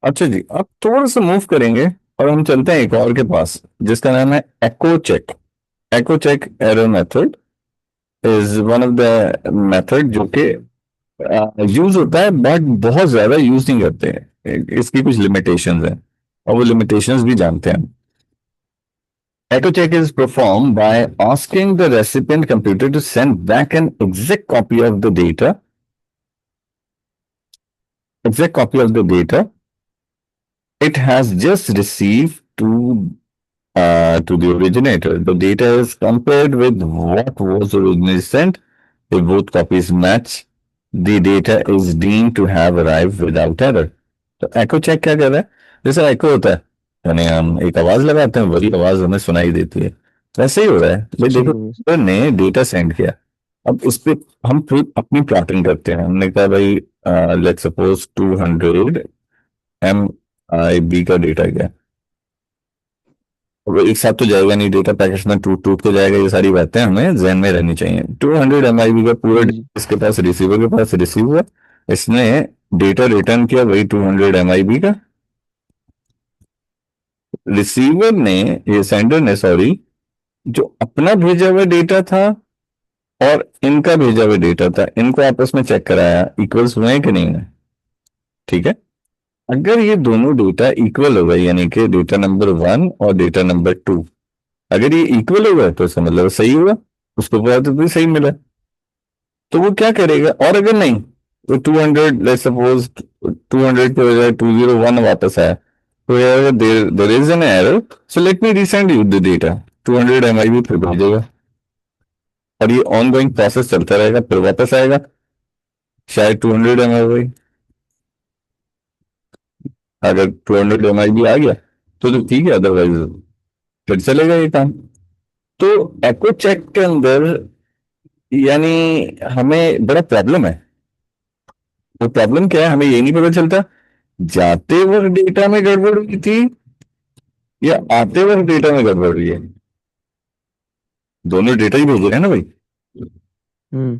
अच्छा जी, अब थोड़ा सा मूव करेंगे और हम चलते हैं एक और के पास जिसका नाम है echo check. Echo check error method is one of the method जो कि यूज होता है बट बहुत ज्यादा यूज नहीं करते हैं। इसकी कुछ लिमिटेशंस हैं और वो लिमिटेशंस भी जानते हैं हम। Echo check is performed by asking the recipient computer to send back an exact copy of the data it has just received to the originator. The data is compared with what was originally sent. If both copies match, the data is deemed to have arrived without error. तो echo check क्या कर रहा है? जैसे echo होता है, यानी हम एक आवाज लगाते हैं, वही आवाज हमें सुनाई देती है। वैसे ही हो रहा है भाई। देखो, ठीक हो गया। computer ने डेटा सेंड किया, अब उस पे हम फिर अपनी प्लॉटिंग करते हैं। हमने कहा भाई लेट्स सपोज 200 MIB का डेटा गया। अब एक साथ तो जाएगा नहीं, डेटा पैकेट में टूट टूट के जाएगा। ये सारी बातें हमें ध्यान में रहनी चाहिए। 200 MIB का पूरा जी जी। data इसके पास रिसीवर के पास रिसीव हुआ। इसने डेटा रिटर्न किया वही 200 MIB का। रिसीवर ने, ये सेंडर ने सॉरी, जो अपना भेजा हुआ डेटा था और इनका भेजा हुआ डेटा था, इनको आपस में चेक कराया इक्वल्स हुए हैं कि नहीं है। ठीक है, अगर ये दोनों डेटा इक्वल हो गए, यानी कि डेटा नंबर 1 और डेटा नंबर 2 अगर ये इक्वल हो गए तो इसका मतलब सही हुआ, उसको पूरा तो भी सही मिला। तो वो क्या करेगा, और अगर नहीं तो 200, लेट्स सपोज 200 के बजाय 201 वापस आया, तो यार there is an error, so let me resend you the data. 200 MIB फिर भेजेगा और ये ऑन गोइंग प्रोसेस चलता रहेगा। फिर वापस आएगा शायद 200 MIB। अगर 200 MIB आ गया तो ठीक है, अदरवाइज फिर चलेगा ये काम। तो एको चेक के अंदर यानी हमें बड़ा प्रॉब्लम है। वो प्रॉब्लम क्या है, हमें ये नहीं पता चलता जाते वक्त डेटा में गड़बड़ हुई थी या आते वक्त डेटा में गड़बड़ हुई है। दोनों डेटा ही भेज रहे हैं ना भाई, हम्म।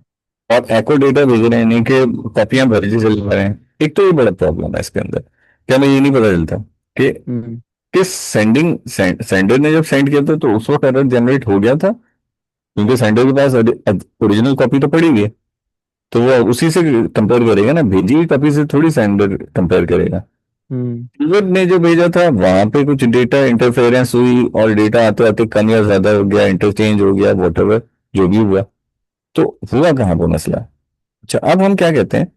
और एको डेटा भेज रहे हैं, नहीं कि कॉपियां भरजी चल रहे हैं। एक तो ये बड़ा प्रॉब्लम है इसके अंदर। क्या हमें ये नहीं पता चलता कि हम्म। किस सेंडर ने जब सेंड किया था तो उस वक्त एरर जनरेट हो गया था, क्योंकि सेंडर के पास ओरिजिनल कॉपी तो पड़ी हुई है। तो वो उसी से कंपेयर करेगा ना, भेजी हुई कॉपी से थोड़ी सेंडर कंपेयर करेगा। हम्म। रिसीवर ने जो भेजा था वहां पे कुछ डेटा इंटरफेरेंस हुई और डेटा आते आते कम या ज्यादा हो गया, इंटरचेंज हो गया, वॉट जो भी हुआ। तो हुआ कहाँ वो मसला। अच्छा, अब हम क्या कहते हैं,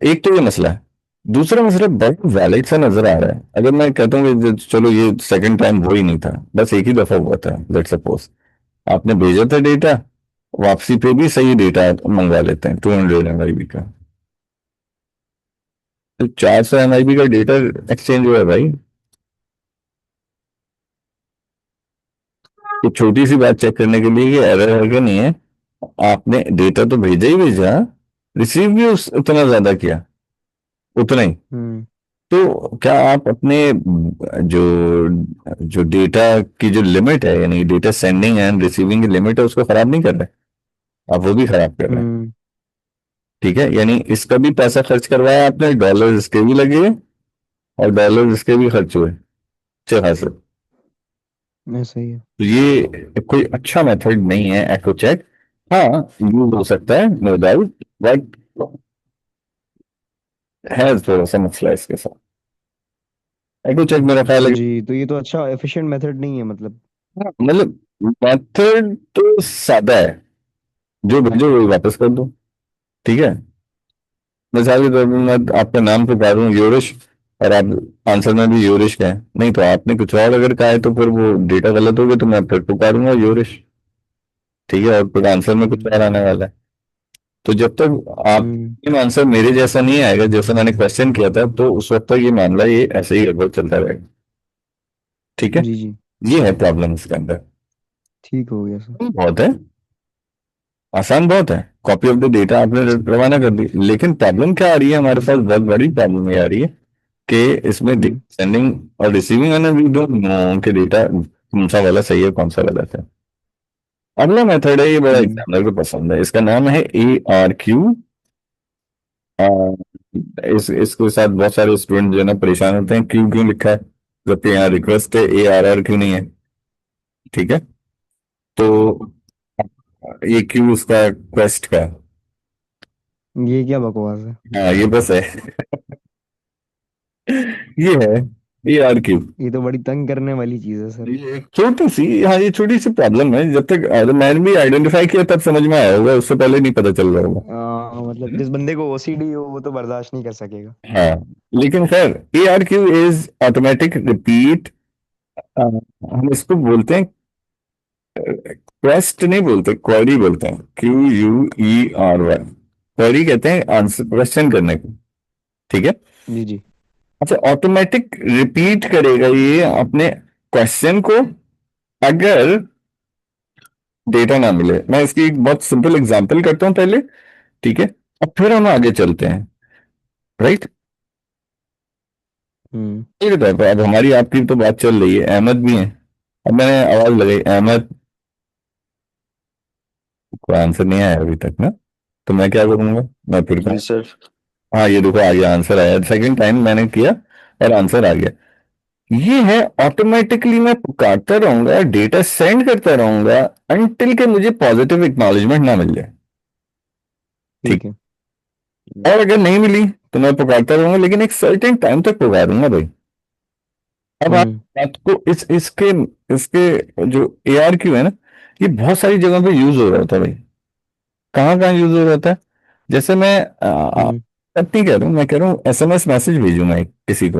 एक तो ये मसला है। दूसरा मसला बहुत वैलिड सा नजर आ रहा है। अगर मैं कहता हूँ कि चलो ये सेकंड टाइम वो ही नहीं था, बस एक ही दफा हुआ था, लेट सपोज आपने भेजा था डेटा, वापसी पे भी सही डेटा मंगवा लेते हैं 200 MIB का। तो 400 MIB का डेटा एक्सचेंज हुआ है भाई। ये छोटी सी बात चेक करने के लिए कि एरर है कि नहीं है। आपने डेटा तो भेजा ही भेजा, रिसीव भी उतना ज्यादा किया, उतना ही। हम्म। तो क्या आप अपने जो जो डेटा की जो लिमिट है, यानी डेटा सेंडिंग एंड रिसीविंग की लिमिट है, उसको खराब नहीं कर रहे? आप वो भी खराब कर रहे हैं। हम्म। ठीक है, यानी इसका भी पैसा खर्च करवाया आपने, डॉलर इसके भी लगे और डॉलर इसके भी खर्च हुए अच्छे खासे। ऐसा ही है। तो ये कोई अच्छा मेथड नहीं है एको चेक। हाँ, यूज हो सकता है नो डाउट, बट है थोड़ा सा मसला इसके साथ। एको चेक मेरा ख्याल है जी, तो ये तो अच्छा एफिशिएंट मेथड नहीं है मतलब। मतलब मेथड तो सादा है, जो भेजो वही वापस कर दो। ठीक है, मिसाल के तौर पर मैं आपका नाम पुकारूं यूरिश, और आप आंसर में भी यूरिश का है, नहीं तो आपने कुछ और अगर कहा है तो फिर वो डेटा गलत हो गया, तो मैं फिर पुकारूंगा यूरिश। ठीक है, और फिर आंसर में कुछ और आने वाला है। तो जब तक हम्म। आपका आंसर मेरे जैसा नहीं आएगा जैसा मैंने क्वेश्चन किया था, तो उस वक्त तक ये मामला ये ऐसे ही लगभग चलता रहेगा। ठीक है, जी जी। ये है प्रॉब्लम इसके अंदर। ठीक हो गया सर। बहुत है, आसान बहुत है। कॉपी ऑफ द डेटा आपने रवाना कर दी, लेकिन प्रॉब्लम क्या आ रही है हमारे पास, बहुत बड़ी प्रॉब्लम ये आ रही है कि इसमें हम्म। सेंडिंग और रिसीविंग है ना, वी डोंट नो कि डेटा कौन सा वाला सही है कौन सा गलत है। अगला मेथड है, ये बड़ा हम्म। एग्जामिनर को पसंद है, इसका नाम है ARQ आ, इसके साथ बहुत सारे स्टूडेंट जो है ना परेशान होते हैं, क्यों क्यों लिखा है, जबकि यहाँ रिक्वेस्ट है, ARR क्यों नहीं है। ठीक है। तो ये क्यों उसका क्वेस्ट का है। ये क्या बकवास है। हाँ ये बस है। ये है ARQ। ये तो बड़ी तंग करने वाली चीज है सर। ये एक छोटी सी, हाँ ये छोटी सी प्रॉब्लम है, जब तक मैंने भी आइडेंटिफाई किया तब समझ में आया होगा, उससे पहले नहीं पता चल रहा होगा। मतलब जिस बंदे को ओसीडी हो वो तो बर्दाश्त नहीं कर सकेगा। हाँ लेकिन खैर, ARQ इज ऑटोमेटिक रिपीट। हम इसको बोलते हैं, क्वेस्ट नहीं बोलते, क्वेरी बोलते हैं, QUERY। क्वेरी कहते हैं आंसर, क्वेश्चन करने को। ठीक है। जी जी। अच्छा, ऑटोमेटिक रिपीट करेगा ये अपने क्वेश्चन को अगर डेटा ना मिले। मैं इसकी एक बहुत सिंपल एग्जांपल करता हूं पहले। ठीक है। अब फिर हम आगे चलते हैं। राइट। हम्म। ये बताओ, अब हमारी आपकी तो बात चल रही है, अहमद भी है। अब मैंने आवाज लगाई अहमद, कोई आंसर नहीं आया अभी तक ना, तो मैं क्या करूंगा, मैं फिर जी कहूँ सर। हाँ ये देखो आ गया, आंसर आया, सेकंड टाइम मैंने किया और आंसर आ गया। ये है ऑटोमेटिकली मैं पुकारता रहूंगा, डेटा सेंड करता रहूंगा अनटिल के मुझे पॉजिटिव एक्नॉलेजमेंट ना मिल जाए। ठीक। ठीक है। और अगर नहीं मिली तो मैं पुकारता रहूंगा, लेकिन एक सर्टेन टाइम तक पुकारूंगा भाई। अब आप हम्म। बात को इस इसके इसके जो ARQ है ना, ये बहुत सारी जगहों पे यूज हो रहा होता है भाई। कहाँ कहाँ यूज हो रहा होता है, जैसे मैं हम्म। अब नहीं कह रहा हूँ, मैं कह रहा हूँ SMS मैसेज भेजूंगा एक किसी को,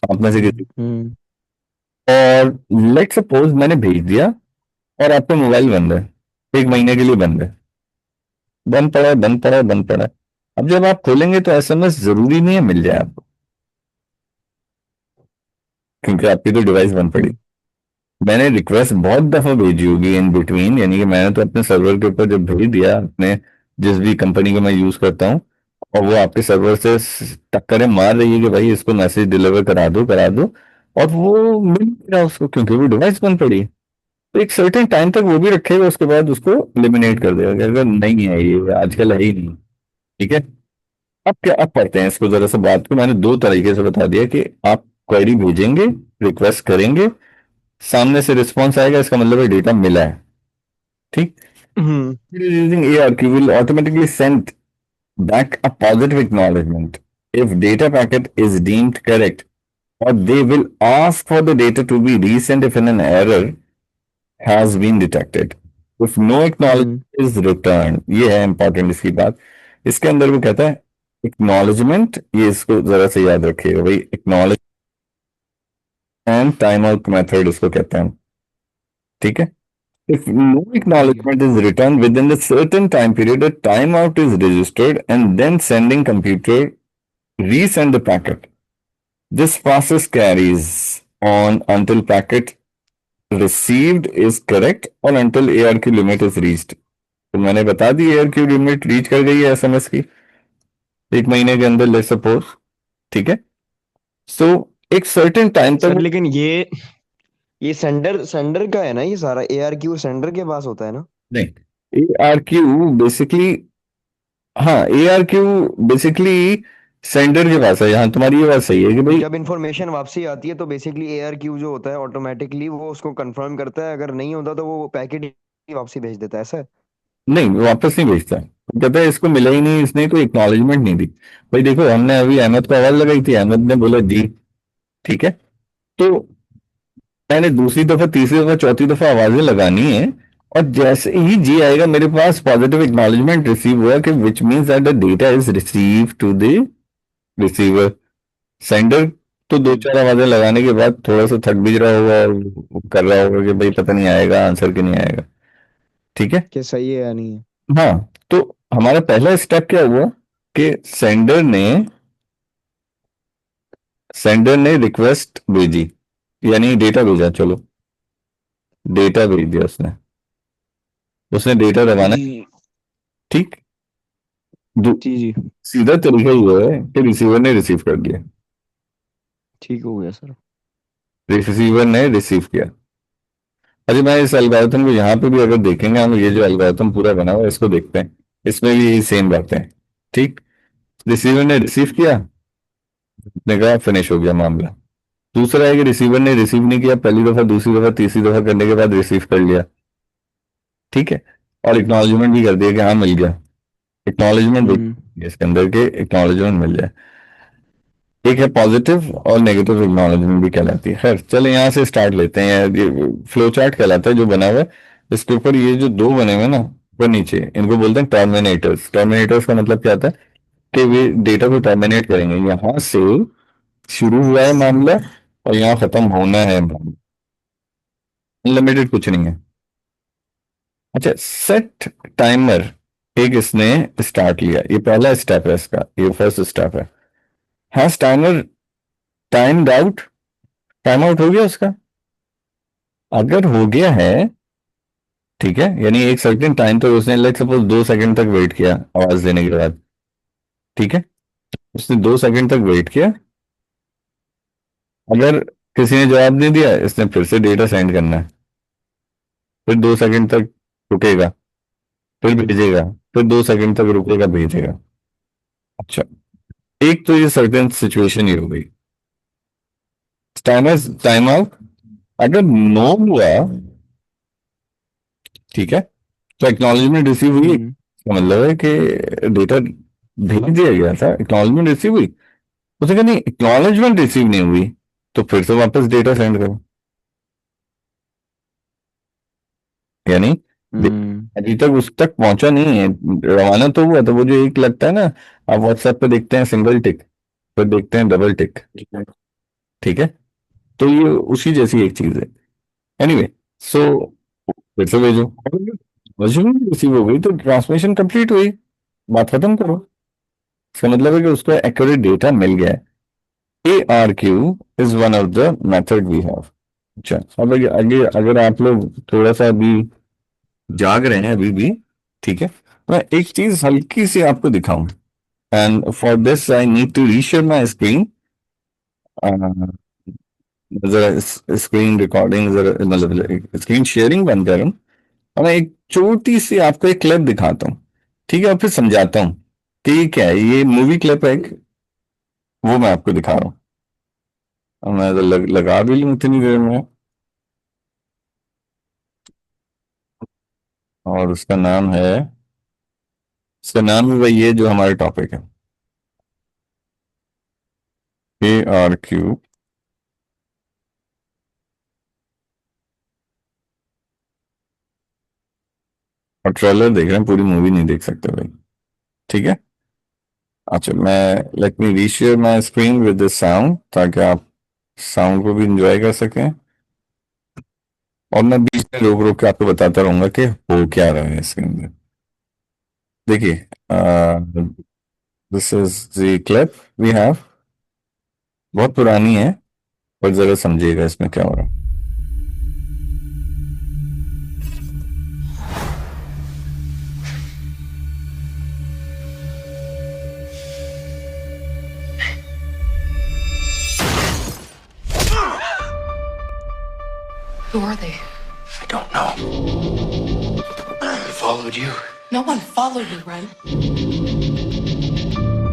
आप में से किसी हम्म। को, और लेट सपोज मैंने भेज दिया और आपका मोबाइल बंद है, 1 महीने के लिए बंद है, बंद पड़ा है, बंद पड़ा है, बंद पड़ा है। अब जब आप खोलेंगे तो SMS जरूरी नहीं है मिल जाए आपको, क्योंकि आपकी तो डिवाइस बंद पड़ी। हम्म। मैंने रिक्वेस्ट बहुत दफा भेजी होगी इन बिटवीन, यानी कि मैंने तो अपने सर्वर के ऊपर जब भेज दिया अपने, जिस भी कंपनी को मैं यूज करता हूँ, और वो आपके सर्वर से टक्करें मार रही है कि भाई इसको मैसेज डिलीवर करा दो करा दो, और वो मिल नहीं रहा उसको क्योंकि वो डिवाइस बंद पड़ी है। तो एक सर्टेन टाइम तक वो भी रखेगा, उसके बाद उसको एलिमिनेट कर देगा कि अगर नहीं है ये आजकल है ही नहीं। ठीक है। अब क्या, अब पढ़ते हैं इसको जरा सा, बात को मैंने दो तरीके से बता दिया कि आप क्वेरी भेजेंगे, रिक्वेस्ट करेंगे, सामने से रिस्पॉन्स आएगा, इसका मतलब है डेटा मिला है। ठीक। हम्म। Using ARQ will automatically send back a positive acknowledgement if data packet is deemed correct, or they will ask for the data to be resent if an error has been detected. If no hmm. acknowledgement is returned, ये है important इसकी बात। इसके अंदर वो कहता है acknowledgement, ये इसको जरा से याद रखिएगा भाई, acknowledge and time out method इसको कहते हैं। ठीक है। If no ठीक है। acknowledgement is returned within the certain time period, a timeout is registered and then sending computer resend the packet. This process carries on until packet received is correct or until ARQ limit is reached. तो मैंने बता दी ARQ limit reach कर गई है SMS की 1 महीने के अंदर, लेट सपोज। ठीक है। सो एक सर्टेन टाइम सर तक। लेकिन ये सेंडर सेंडर का है ना, ये सारा एआरक्यू सेंडर के पास होता है ना। नहीं, ARQ बेसिकली, हाँ ARQ बेसिकली सेंडर के पास है, यहाँ तुम्हारी ये बात सही है कि भाई। जब इंफॉर्मेशन वापसी आती है तो बेसिकली एआरक्यू जो होता है ऑटोमेटिकली वो उसको कंफर्म करता है, अगर नहीं होता तो वो पैकेट ही वापसी भेज देता है, ऐसा है। नहीं, वापस नहीं भेजता, वो कहता है इसको मिला ही नहीं, इसने कोई एक्नॉलेजमेंट नहीं दी। भाई देखो, हमने अभी अहमद को आवाज लगाई थी, अहमद ने बोला जी। ठीक है। तो मैंने दूसरी दफा, तीसरी दफा, चौथी दफा आवाजें लगानी है, और जैसे ही जी आएगा मेरे पास, पॉजिटिव एक्नॉलेजमेंट रिसीव हुआ कि which means that the data is receive to the receiver. Sender तो दो हम्म। चार आवाजें लगाने के बाद थोड़ा सा थक भी रहा होगा और वो कर रहा होगा कि भाई पता नहीं आएगा आंसर कि नहीं आएगा। ठीक है। कि सही है या नहीं है। हाँ। तो हमारा पहला स्टेप क्या हुआ कि सेंडर ने रिक्वेस्ट भेजी, यानी डेटा भेजा, चलो डेटा भेज दिया उसने, उसने डेटा दबाना। जी ठीक। दू- जी जी। सीधा तरीका ये है कि रिसीवर ने रिसीव कर दिया, ठीक हो गया सर। रिसीवर ने रिसीव किया। अरे मैं इस एल्गोरिथम को यहाँ पे भी अगर देखेंगे हम, ये जो एल्गोरिथम पूरा बना हुआ है इसको देखते हैं, इसमें भी यही सेम बातें हैं। ठीक। रिसीवर ने रिसीव किया, ने कहा फिनिश हो गया मामला। दूसरा है कि रिसीवर ने रिसीव नहीं किया पहली दफा, दूसरी दफा, तीसरी दफा करने के बाद रिसीव कर लिया, ठीक है, और एक्नॉलेजमेंट भी कर दिया कि हाँ मिल गया। एक्नॉलेजमेंट हम्म। इसके अंदर के एक्नॉलेजमेंट मिल जाए। एक है पॉजिटिव और नेगेटिव एक्नॉलेजमेंट भी कहलाती है। खैर चले यहाँ से स्टार्ट लेते हैं यार, ये फ्लो चार्ट कहलाता है जो बना हुआ है। इसके ऊपर ये जो दो बने हुए हैं ना ऊपर नीचे, इनको बोलते हैं टर्मिनेटर्स। टर्मिनेटर्स का मतलब क्या होता है कि वे डेटा को टर्मिनेट करेंगे, यहाँ से शुरू हुआ है मामला और यहाँ खत्म होना है मामला, अनलिमिटेड कुछ नहीं है। अच्छा, सेट टाइमर एक इसने स्टार्ट लिया, ये पहला स्टेप है इसका, ये फर्स्ट स्टेप है। Has timer timed out, time out हो गया उसका? अगर हो गया है, ठीक है, यानी एक सर्टेन टाइम तो उसने लाइक सपोज 2 सेकंड तक वेट किया आवाज देने के बाद, ठीक है, उसने 2 सेकंड तक वेट किया। अगर किसी ने जवाब नहीं दिया, इसने फिर से डेटा सेंड करना है, फिर 2 सेकंड तक रुकेगा, फिर भेजेगा, फिर 2 सेकंड तक रुकेगा, भेजेगा। अच्छा, एक तो ये सर्टेन सिचुएशन ये हो गई, टाइमर टाइम आउट। अगर नो हुआ, ठीक है, तो एक्नॉलेजमेंट रिसीव हुई, हम्म। इसका मतलब है कि डेटा भेज दिया गया था, एक्नॉलेजमेंट रिसीव हुई। उसने कहा नहीं, एक्नॉलेजमेंट रिसीव नहीं हुई, तो फिर से वापस डेटा सेंड करो। यानी हम्म। अभी तक उस तक पहुंचा नहीं है, रवाना तो हुआ, तो वो जो एक लगता है ना, आप व्हाट्सएप पे देखते हैं सिंगल टिक, फिर देखते हैं डबल टिक, ठीक है, तो ये उसी जैसी एक चीज है। एनीवे, सो फिर से भेजो, वर्जन रिसीव हो गई तो ट्रांसमिशन कंप्लीट हुई, बात खत्म करो। इसका मतलब है कि उसको एक्यूरेट डेटा मिल गया है। ARQ is one of the method we have. अच्छा, अब आगे अगर आप लोग थोड़ा सा अभी जाग रहे हैं अभी भी, ठीक है, तो मैं एक चीज हल्की सी आपको दिखाऊं, and for this I need to reshare my screen. जरा स्क्रीन रिकॉर्डिंग, जरा मतलब स्क्रीन शेयरिंग बंद करूं, और मैं एक छोटी सी आपको एक क्लिप दिखाता हूँ, ठीक है, और फिर समझाता हूँ कि ये क्या है। ये मूवी क्लिप है एक, वो मैं आपको दिखा रहा हूँ। और मैं तो लगा भी लूँ इतनी देर में। और उसका नाम भी वही है जो हमारे टॉपिक है, ARQ। और ट्रेलर देख रहे हैं, पूरी मूवी नहीं देख सकते भाई, ठीक है। अच्छा, मैं let me reshare my screen with this sound, ताकि आप साउंड को भी इंजॉय कर सकें, और मैं बीच में रोक रोक के आपको बताता रहूंगा कि हो क्या रहा है इसके अंदर। देखिए, this is the clip we have, बहुत पुरानी है, पर जरा समझिएगा इसमें क्या हो रहा है। Who are they? I don't know. They followed you. No one followed me, Ren.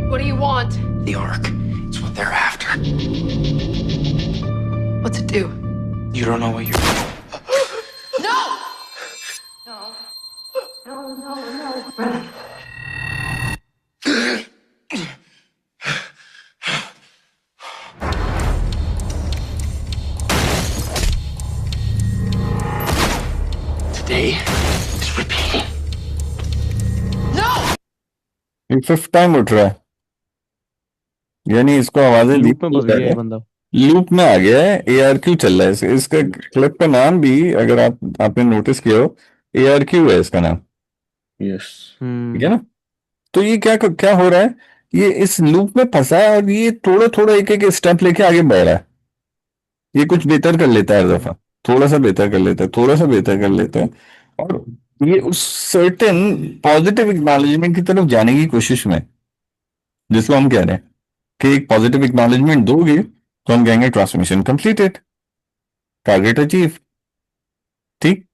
What do you want? The Ark. It's what they're after. What's it do? You don't know what you're doing. No! No. No, no, no. Ren. Today is repeating. No! ये fifth time उठ रहा है, यानी इसको आवाजें दी loop में फंस गया ये बंदा। लूप में आ गया है। ARQ चल रहा है, इसका क्लिप का नाम भी, अगर आपने नोटिस किया हो, ARQ है इसका नाम, Yes. ठीक है ना। तो ये क्या क्या हो रहा है, ये इस लूप में फंसा है और ये थोड़ा थोड़ा एक एक स्टेप लेके आगे बढ़ रहा है। ये कुछ बेहतर कर लेता है हर दफा, थोड़ा सा बेहतर कर लेता है, थोड़ा सा बेहतर कर लेता है, और ये उस सर्टेन पॉजिटिव एक्नॉलेजमेंट की तरफ जाने की कोशिश में, जिसको हम कह रहे हैं कि एक पॉजिटिव एक्नॉलेजमेंट दोगे तो हम कहेंगे ट्रांसमिशन कंप्लीटेड, टारगेट अचीव, ठीक,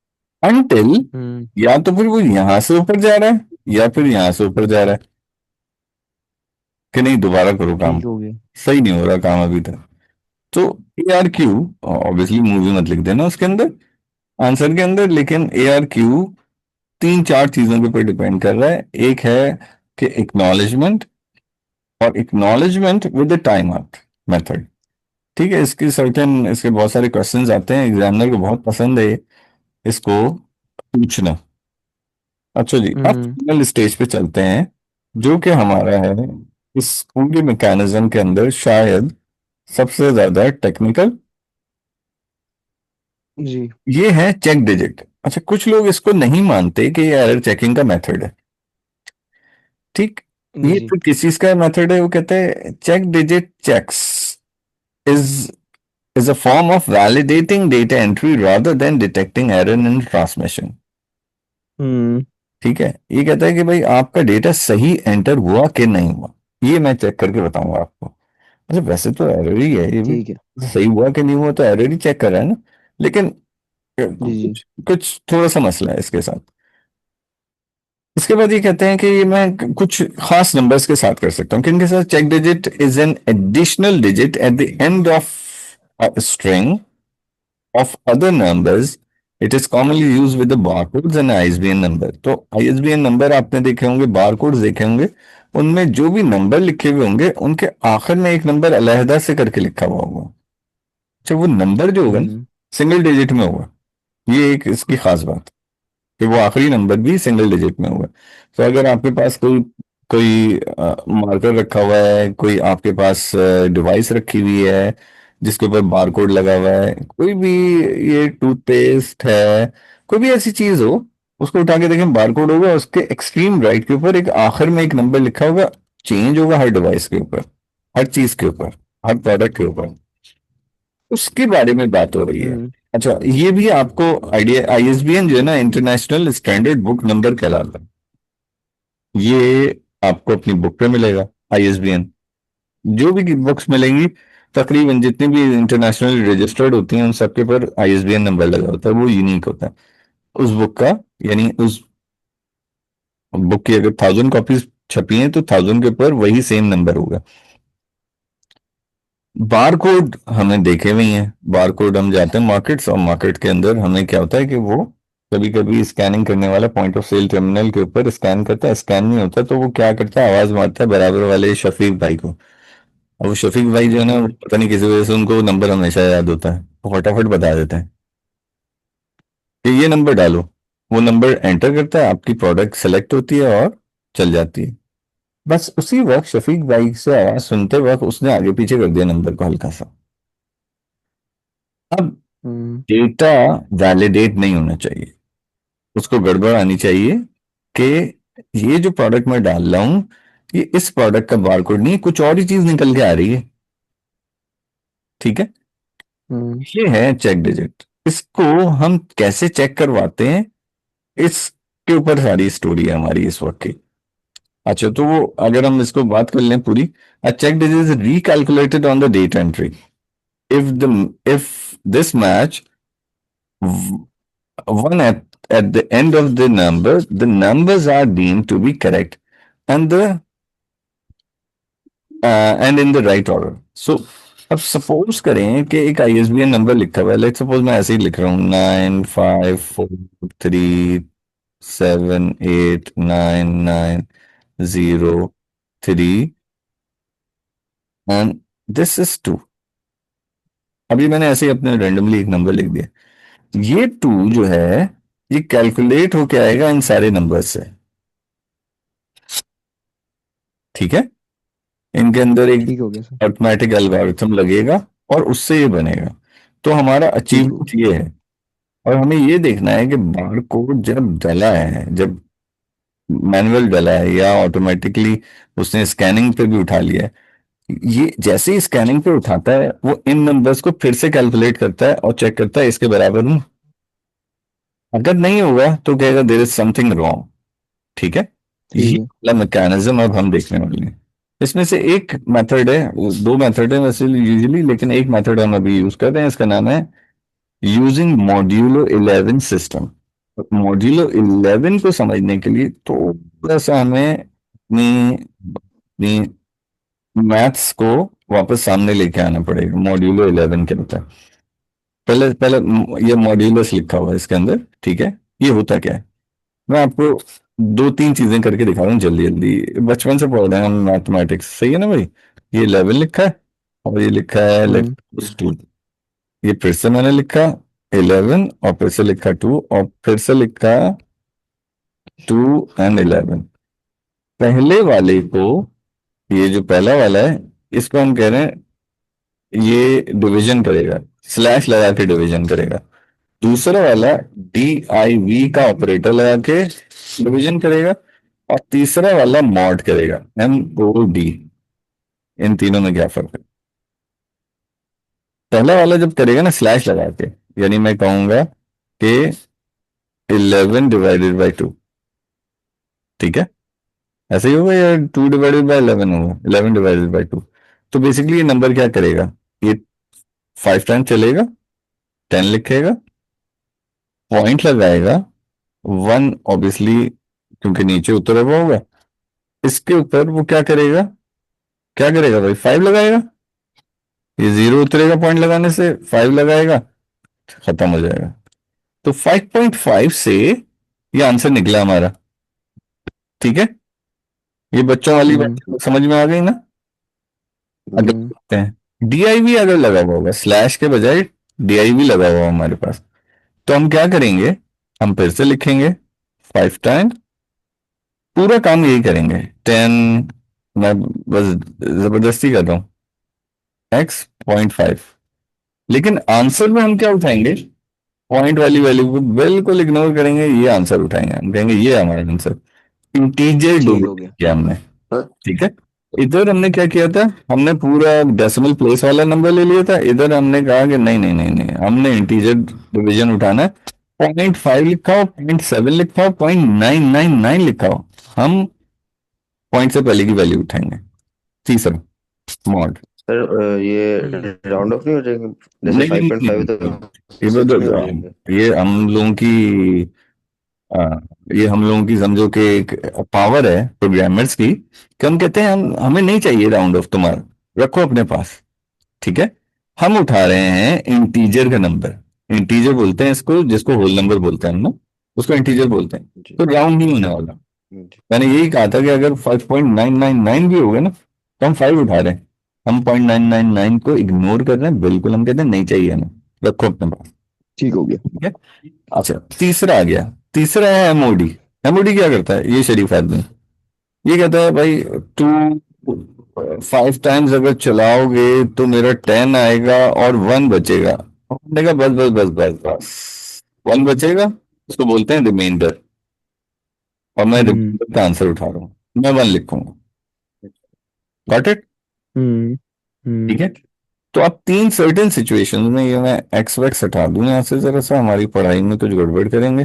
अनटिल, हम्म। या तो फिर वो यहां से ऊपर जा रहा है या फिर यहां से ऊपर जा रहा है, कि नहीं दोबारा करो काम, ठीक हो गया। सही नहीं हो रहा काम अभी तक। तो A R Q, obviously movie मत लिख देना उसके अंदर, आंसर के अंदर, लेकिन ए आर क्यू तीन चार चीजों के ऊपर डिपेंड कर रहा है। एक है कि एक्नॉलेजमेंट, और acknowledgement with the time out method. ठीक है, इसकी सर्टेन, इसके बहुत सारे क्वेश्चंस आते हैं, एग्जामिनर को बहुत पसंद है इसको पूछना। अच्छा जी, अब हम्म। फाइनल स्टेज पे चलते हैं, जो कि हमारा है इस पूरी मैकेनिज्म के अंदर शायद सबसे ज्यादा टेक्निकल, जी ये है चेक डिजिट। अच्छा, कुछ लोग इसको नहीं मानते कि ये एरर चेकिंग का मेथड है। ठीक, ये जी। तो किस चीज का मेथड है, वो कहते हैं check digit checks is is a form of validating data entry rather than detecting error in transmission। हम्म। ठीक है, ये कहता है कि भाई आपका डेटा सही एंटर हुआ कि नहीं हुआ, ये मैं चेक करके बताऊंगा आपको। अच्छा, वैसे तो एरर ही है ये भी, ठीक है। सही हुआ कि नहीं हुआ तो एरर ही चेक कर रहा है ना, लेकिन जी जी। कुछ कुछ थोड़ा सा मसला है इसके साथ। इसके बाद ये कहते हैं कि ये मैं कुछ खास नंबर्स के साथ कर सकता हूँ, किनके साथ। Check digit is an additional digit at the end of string of other numbers. It is commonly used with the barcodes and ISBN number। तो ISBN नंबर आपने देखे होंगे, बारकोड्स देखे होंगे, उनमें जो भी नंबर लिखे हुए होंगे उनके आखिर में एक नंबर अलहदा से करके लिखा हुआ होगा। अच्छा, वो नंबर जो होगा हम्म। सिंगल डिजिट में होगा, ये एक इसकी खास बात है कि वो आखिरी नंबर भी सिंगल डिजिट में होगा। तो अगर आपके पास कोई कोई मार्कर रखा हुआ है, कोई आपके पास डिवाइस रखी हुई है जिसके ऊपर बारकोड लगा हुआ है, कोई भी, ये टूथपेस्ट है, कोई भी ऐसी चीज हो, उसको उठा के देखें, बारकोड होगा, उसके एक्सट्रीम राइट के ऊपर एक आखिर में एक नंबर लिखा होगा। चेंज होगा हर डिवाइस के ऊपर, हर चीज के ऊपर, हर प्रोडक्ट के ऊपर, उसके बारे में बात हो रही है। हम्म। अच्छा, ये भी आपको आइडिया, आईएसबीएन जो है ना, इंटरनेशनल स्टैंडर्ड बुक नंबर कहलाता है, ये आपको अपनी बुक पे मिलेगा। आईएसबीएन जो भी बुक्स मिलेंगी, तकरीबन जितनी भी इंटरनेशनल रजिस्टर्ड होती हैं उन सबके पर आईएसबीएन नंबर लगा होता है, वो यूनिक होता है उस बुक का। यानी उस बुक की अगर 1000 कॉपीज छपी हैं तो 1000 के ऊपर वही सेम नंबर होगा। बार कोड हमने देखे हुए हैं, बार कोड हम जाते हैं मार्केट्स, और मार्केट के अंदर हमें क्या होता है कि वो कभी कभी स्कैनिंग करने वाला पॉइंट ऑफ सेल टर्मिनल के ऊपर स्कैन करता है, स्कैन नहीं होता तो वो क्या करता है, आवाज मारता है बराबर वाले शफीक भाई को। अब वो शफीक भाई जो है ना, हम्म। पता नहीं किसी वजह से उनको नंबर हमेशा याद होता है, वो फटाफट बता देते हैं कि ये नंबर डालो। वो नंबर एंटर करता है, आपकी प्रोडक्ट सेलेक्ट होती है और चल जाती है। बस उसी वक्त शफीक भाई से आवाज सुनते वक्त उसने आगे पीछे कर दिया नंबर को हल्का सा। अब हम्म। डेटा वैलिडेट नहीं होना चाहिए, उसको गड़बड़ आनी चाहिए कि ये जो प्रोडक्ट मैं डाल रहा हूं, ये इस प्रोडक्ट का बारकोड नहीं, कुछ और ही चीज निकल के आ रही है। ठीक है, हम्म। ये है चेक डिजिट। इसको हम कैसे चेक करवाते हैं, इसके ऊपर सारी स्टोरी है हमारी इस वक्त की। अच्छा, तो वो अगर हम इसको बात कर लें पूरी, a check digit is recalculated on the data entry if this match one at the end of the numbers are deemed to be correct and the and in the right order। So अब suppose करें कि एक ISBN number लिखा हुआ है, let's suppose मैं ऐसे ही लिख रहा हूँ 9543789903 एंड दिस इज 2। अभी मैंने ऐसे ही अपने रैंडमली एक नंबर लिख दिया, ये 2 जो है ये कैलकुलेट होके आएगा इन सारे नंबर से। ठीक है, इनके अंदर एक ठीक हो गया सर। ऑटोमेटिक एल्गोरिथम लगेगा और उससे ये बनेगा। तो हमारा ठीक हो अचीवमेंट ये है, और हमें ये देखना है कि बार कोड जब डला है, जब मैनुअल डला है या ऑटोमेटिकली उसने स्कैनिंग पे भी उठा लिया है, ये जैसे ही स्कैनिंग पे उठाता है वो इन नंबर्स को फिर से कैलकुलेट करता है और चेक करता है इसके बराबर हूं। अगर नहीं होगा तो कहेगा देयर इज समथिंग रॉन्ग। ठीक है, ये ठीक है। वाला मैकेनिज्म अब हम देखने वाले हैं। इसमें से एक मेथड है, दो मेथड है वैसे यूजुअली, लेकिन एक मेथड हम अभी यूज कर रहे हैं, इसका नाम है यूजिंग मॉड्यूलो 11 सिस्टम। मॉड्यूलो 11 को समझने के लिए थोड़ा सा हमें अपनी अपनी मैथ्स को वापस सामने लेके आना पड़ेगा, मॉड्यूलो 11 के अंदर। पहले पहले ये मॉड्यूलस लिखा हुआ है इसके अंदर, ठीक है। ये होता क्या है, मैं आपको दो तीन चीजें करके दिखा रहा हूँ जल्दी जल्दी, बचपन से पढ़ रहे हैं हम मैथमेटिक्स, सही है ना भाई। ये 11 लिखा है और ये लिखा है हम्म। लेट 2। ये फिर से मैंने लिखा 11 और फिर से लिखा 2 और फिर से लिखा 2 एंड 11। पहले वाले को, ये जो पहला वाला है, इसको हम कह रहे हैं ये डिवीजन करेगा, स्लैश लगा के डिवीजन करेगा। दूसरा वाला डी आई वी का ऑपरेटर लगा के डिवीजन करेगा। और तीसरा वाला मॉड करेगा, एम ओ डी। इन तीनों में क्या फर्क है। पहला वाला जब करेगा ना स्लैश लगा के, यानी मैं कहूंगा कि 11/2, ठीक है। ऐसे ही होगा या 2/11 होगा, 11/2। तो बेसिकली ये नंबर क्या करेगा, ये 5 टाइम चलेगा, 10 लिखेगा, पॉइंट लगाएगा, 1 ऑब्वियसली क्योंकि नीचे उतरा हुआ होगा, इसके ऊपर वो क्या करेगा, क्या करेगा भाई, 5 लगाएगा। ये 0 उतरेगा पॉइंट लगाने से, 5 लगाएगा, खत्म हो जाएगा। तो 5.5 से ये आंसर निकला हमारा, ठीक है। ये बच्चों वाली हम्म। बात समझ में आ गई ना। अगर हम्म। देखते हैं डीआईवी अगर लगा हुआ होगा, स्लैश के बजाय डीआईवी लगा हुआ हमारे पास, तो हम क्या करेंगे, हम फिर से लिखेंगे 5 टाइम, पूरा काम यही करेंगे 10। मैं बस जबरदस्ती कर रहा हूँ, x.5। लेकिन आंसर में हम क्या उठाएंगे, पॉइंट वाली वैल्यू को बिल्कुल इग्नोर करेंगे, ये आंसर उठाएंगे, हम कहेंगे ये हमारा आंसर। इंटीजर ठीक हो डिविजन गया। किया हमने, हाँ। ठीक है। इधर हमने क्या किया था, हमने पूरा डेसिमल प्लेस वाला नंबर ले लिया था। इधर हमने कहा कि नहीं नहीं नहीं नहीं, हमने इंटीजर डिवीजन उठाना है। 0.5 लिखा हो, 0.7 लिखा हो, 0.999 लिखा हो, हम पॉइंट से पहले की वैल्यू उठाएंगे। तीसरा मॉड। सर ये राउंड ऑफ नहीं हो जाएगा? जैसे नहीं नहीं 5.5 है नहीं, तो ये 6 नहीं हो तो जाएंगे? ये हम लोगों की आ, ये हम लोगों की समझो कि एक पावर है प्रोग्रामर्स की, कि हम कहते हैं हम हमें नहीं चाहिए राउंड ऑफ, तुम्हारा रखो अपने पास, ठीक है। हम उठा रहे हैं इंटीजर का नंबर। इंटीजर बोलते हैं इसको, जिसको होल नंबर बोलते हैं हम ना, उसको इंटीजर बोलते हैं। जी। तो राउंड नहीं होने वाला। जी। मैंने यही कहा था कि अगर 5.999 भी हो गया ना, तो हम 5 उठा रहे हैं। हम 0.999 को इग्नोर कर रहे हैं बिल्कुल, हम कहते हैं नहीं चाहिए हमें, रखो अपने पास, ठीक हो गया। ठीक है। अच्छा तीसरा आ गया, तीसरा है एमओडी। एमओडी क्या करता है, ये शरीफ आदमी ये कहता है भाई, टू 5 टाइम्स अगर चलाओगे तो मेरा 10 आएगा और 1 बचेगा। हमने कहा बस बस बस बस बस, 1 बचेगा, उसको बोलते हैं रिमाइंडर। और मैं हम्म। रिमाइंडर का आंसर उठा रहा हूँ, मैं 1 लिखूंगा। गॉट इट, हम्म। ठीक हम्म। है। तो अब तीन सर्टेन सिचुएशंस में, ये मैं एक्स वैक्स हटा दूं यहाँ से, जरा सा हमारी पढ़ाई में कुछ गड़बड़ करेंगे।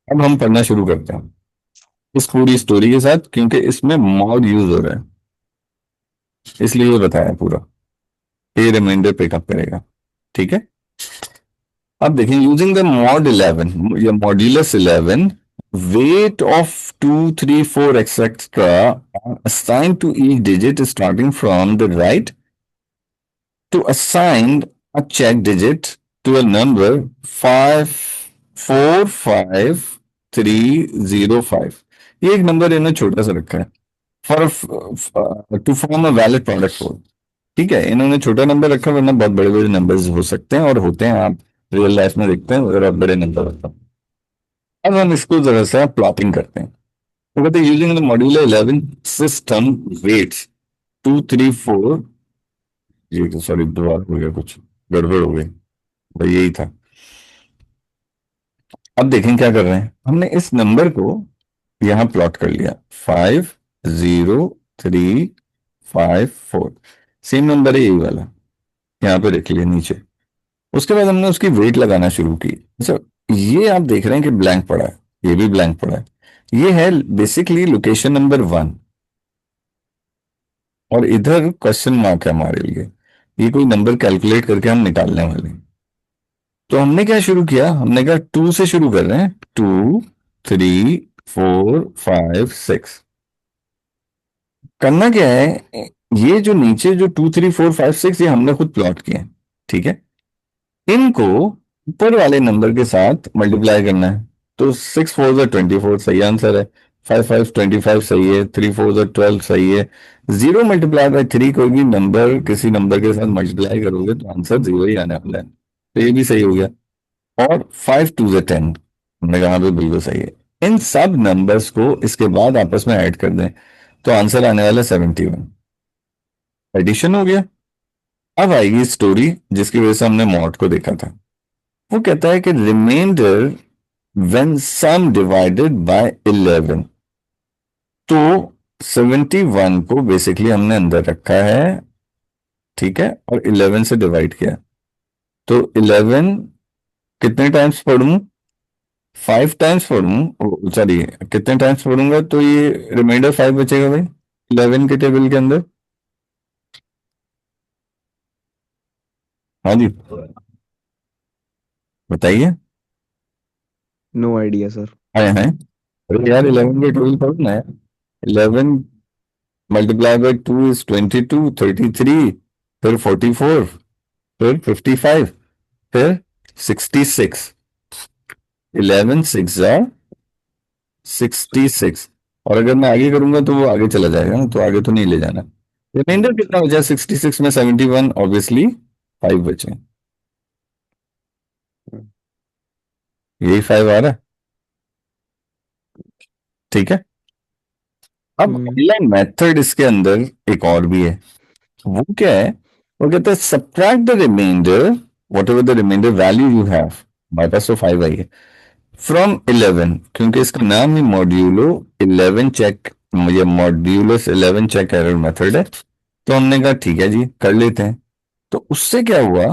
अब हम पढ़ना शुरू करते हैं इस पूरी स्टोरी के साथ, क्योंकि इसमें मॉड यूज हो रहा है, इसलिए ये बताया पूरा। ये रिमाइंडर पिकअप करेगा, ठीक है। अब देखें, यूजिंग द मॉड 11 या modulus 11, weight of 2 3 4 etc are assigned to each digit starting from the right to assign a check digit to a number 545305। ये एक नंबर इन्होंने छोटा सा रखा है, for to form a valid product code, ठीक है। इन्होंने छोटा नंबर रखा, वरना बहुत बड़े बड़े नंबर्स हो सकते हैं और होते हैं, आप रियल लाइफ में देखते हैं अगर आप बड़े नंबर रखते हैं। अब हम इसको जरा सा प्लॉटिंग करते हैं। तो कहते हैं using the modular 11 system weights 2 3 4। ये तो सॉरी दोबारा हो गया, कुछ गड़बड़ हो गई भाई, यही था। अब देखें क्या कर रहे हैं, हमने इस नंबर को यहां प्लॉट कर लिया, 5 0 3 5 4। सेम नंबर है यही वाला, यहाँ पे देख लिया नीचे। उसके बाद हमने उसकी वेट लगाना शुरू की। अच्छा, ये आप देख रहे हैं कि ब्लैंक पड़ा है, ये भी ब्लैंक पड़ा है। ये है बेसिकली लोकेशन नंबर 1, और इधर क्वेश्चन मार्क है हमारे लिए। ये कोई नंबर कैलकुलेट करके हम निकालने वाले हैं। तो हमने क्या शुरू किया, हमने कहा 2 से शुरू कर रहे हैं, 2 3 4 5 6। करना क्या है, ये जो नीचे जो 2 3 4 5 6 ये हमने खुद प्लॉट किए हैं, ठीक है। इनको ऊपर वाले नंबर के साथ मल्टीप्लाई करना है। तो 6 4 24 सही आंसर है, 5 5 25 सही है, 3 4 12 सही है। 0 × 3 कोई भी नंबर किसी नंबर के साथ मल्टीप्लाई करोगे तो आंसर 0 ही आने वाला है, तो ये भी सही हो गया। और 5 2 10 हमने कहा भी बिल्कुल सही है। इन सब नंबर्स को इसके बाद आपस में ऐड कर दें तो आंसर आने वाला है 71। एडिशन हो गया। अब आएगी स्टोरी जिसकी वजह से हमने मॉड को देखा था। वो कहता है कि remainder when sum divided by 11। तो 71 को बेसिकली हमने अंदर रखा है, ठीक है, और 11 से डिवाइड किया। तो 11 कितने टाइम्स पढ़ूं, 5 टाइम्स पढ़ूं, सॉरी कितने टाइम्स पढ़ूंगा तो ये रिमाइंडर 5 बचेगा भाई 11 के टेबल के अंदर। हाँ जी, बताइए। No idea sir. आए हैं, अरे यार 11 के टेबल पढ़ना है। 11 मल्टीप्लाई बाय 2 इज 22, 33, फिर 44, फिर 55, फिर 66। 11 6 जा 66। और अगर मैं आगे करूंगा तो वो आगे चला जाएगा ना, तो आगे तो नहीं ले जाना। रिमाइंडर कितना बचा 66 में, 71 ऑब्वियसली 5 बचे। यही 5 आ रहा है, ठीक है। अब हम्म। अगला मेथड इसके अंदर एक और भी है। वो क्या है, वो कहता है subtract the remainder whatever the remainder value you have, हमारे पास तो 5 आई है, फ्रॉम 11, क्योंकि इसका नाम ही मॉड्यूलो 11 चेक, मुझे मॉड्यूलस 11 चेक एरर मेथड है। तो हमने कहा ठीक है जी कर लेते हैं। तो उससे क्या हुआ,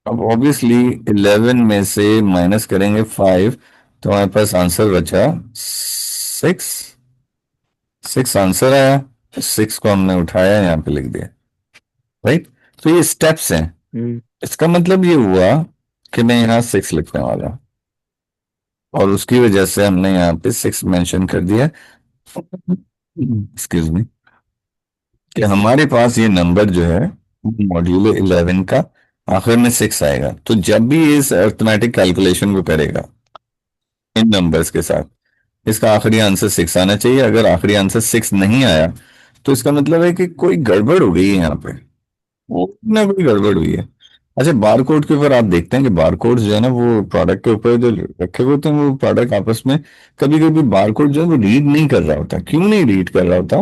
अब ऑब्वियसली 11 में से माइनस करेंगे 5, तो हमारे पास आंसर बचा 6। 6 आंसर आया, 6 को हमने उठाया यहाँ पे लिख दिया, राइट। तो ये स्टेप्स हैं। हम्म। इसका मतलब ये हुआ कि मैं यहाँ 6 लिखने वाला हूँ, और उसकी वजह से हमने यहाँ पे 6 मेंशन कर दिया, एक्सक्यूज मी, कि हमारे पास ये नंबर जो है मॉड्यूलो 11 का आखिर में 6 आएगा। तो जब भी ये इस अर्थमेटिक कैलकुलेशन को करेगा इन नंबर्स के साथ, इसका आखिरी आंसर 6 आना चाहिए। अगर आखिरी आंसर 6 नहीं आया तो इसका मतलब है कि कोई गड़बड़ हो गई है यहाँ पे, वो ना कोई गड़बड़ हुई है। अच्छा, बार कोड के ऊपर आप देखते हैं कि बार कोड जो है ना वो प्रोडक्ट के ऊपर जो रखे हुए होते हैं, वो प्रोडक्ट आपस में कभी कभी बार कोड जो है वो रीड नहीं कर रहा होता। क्यों नहीं रीड कर रहा होता,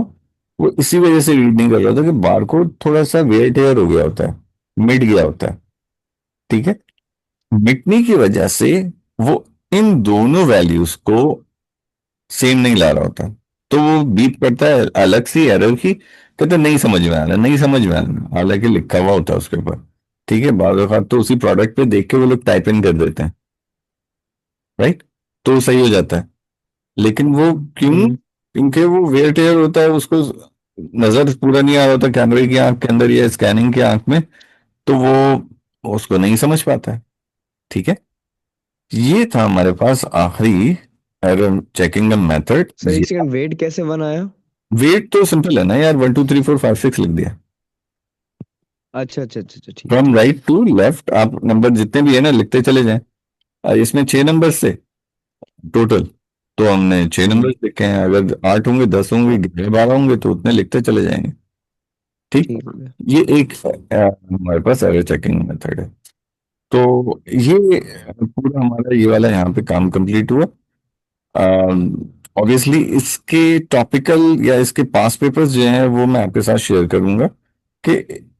वो इसी वजह से रीड नहीं कर रहा होता कि बार कोड थोड़ा सा वेयर टेयर हो गया होता है, मिट गया होता है, ठीक है। मिटने की वजह से वो इन दोनों वैल्यूज को सेम नहीं ला रहा होता। तो वो बीप करता है अलग सी एरर की, कहते नहीं समझ में आ रहा, नहीं समझ में आ रहा, हालांकि लिखा हुआ होता है उसके ऊपर, ठीक है। बार बार तो उसी प्रोडक्ट पे देख के वो लोग टाइप इन कर देते हैं, राइट, तो सही हो जाता है। लेकिन वो क्यों, हम्म। क्योंकि वो वेयर टेयर होता है, उसको नजर पूरा नहीं आ रहा होता कैमरे की आंख के अंदर या स्कैनिंग की आंख में, तो वो उसको नहीं समझ पाता है, ठीक है। ये था हमारे पास आखिरी एरर चेकिंग का मेथड। सर एक सेकंड, वेट कैसे बनाया? वेट तो सिंपल है ना यार, 1 2 3 4 5 6 लिख दिया। अच्छा अच्छा अच्छा अच्छा, ठीक है फ्रॉम ठीक है। राइट टू लेफ्ट आप नंबर जितने भी है ना लिखते चले जाएं। इसमें 6 नंबर से टोटल, तो हमने 6 नंबर हम्म। लिखे हैं। अगर 8 होंगे, 10 होंगे, 11 12 होंगे तो उतने लिखते चले जाएंगे, ठीक। ठीक है। ये एक हमारे पास एरर चेकिंग मेथड है। तो ये पूरा हमारा ये वाला यहाँ पे काम कंप्लीट हुआ। ऑब्वियसली इसके टॉपिकल या इसके पास पेपर्स जो हैं वो मैं आपके साथ शेयर करूंगा कि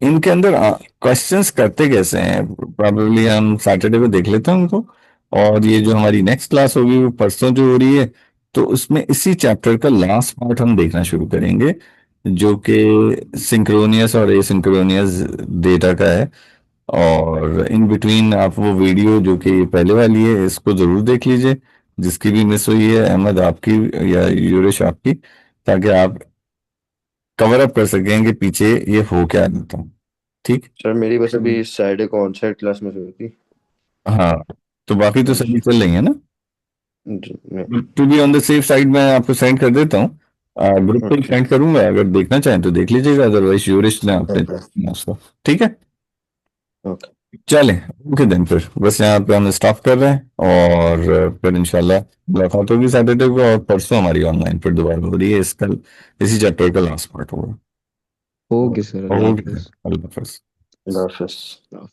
इनके अंदर क्वेश्चंस करते कैसे हैं। प्रॉब्लली हम सैटरडे को देख लेते हैं उनको, और ये जो हमारी नेक्स्ट क्लास होगी वो परसों जो हो रही है, तो उसमें इसी चैप्टर का लास्ट पार्ट हम देखना शुरू करेंगे, जो कि सिंक्रोनियस और एसिंक्रोनियस डेटा का है। और इन बिटवीन आप वो वीडियो जो कि पहले वाली है इसको जरूर देख लीजिए, जिसकी भी मिस हुई है, अहमद आपकी या यूरिश आपकी, ताकि आप कवर अप कर सकें कि पीछे ये हो क्या रहा था, ठीक। सर मेरी बस अभी इस साइड को ऑन साइड क्लास में हुई थी। हाँ, तो बाकी तो हाँ सही जी। चल रही है ना। जी, नहीं। To be on the safe side मैं आपको सेंड कर देता हूँ, ग्रुप पे सेंड करूंगा, अगर देखना चाहें तो देख लीजिएगा, अदरवाइज यूरिस्ट ने आपने ओके उसको। ठीक है, ओके चले ओके देन, फिर बस यहाँ पे हम स्टॉप कर रहे हैं, और फिर इंशाल्लाह मुलाकात होगी सैटरडे को, और परसों हमारी ऑनलाइन फिर दोबारा हो रही है, इस कल इसी चैप्टर का लास्ट पार्ट होगा। ओके सर, अल्लाह ओके, हाफिज। अल्लाह हाफिज़। अल्लाह हाफिज़।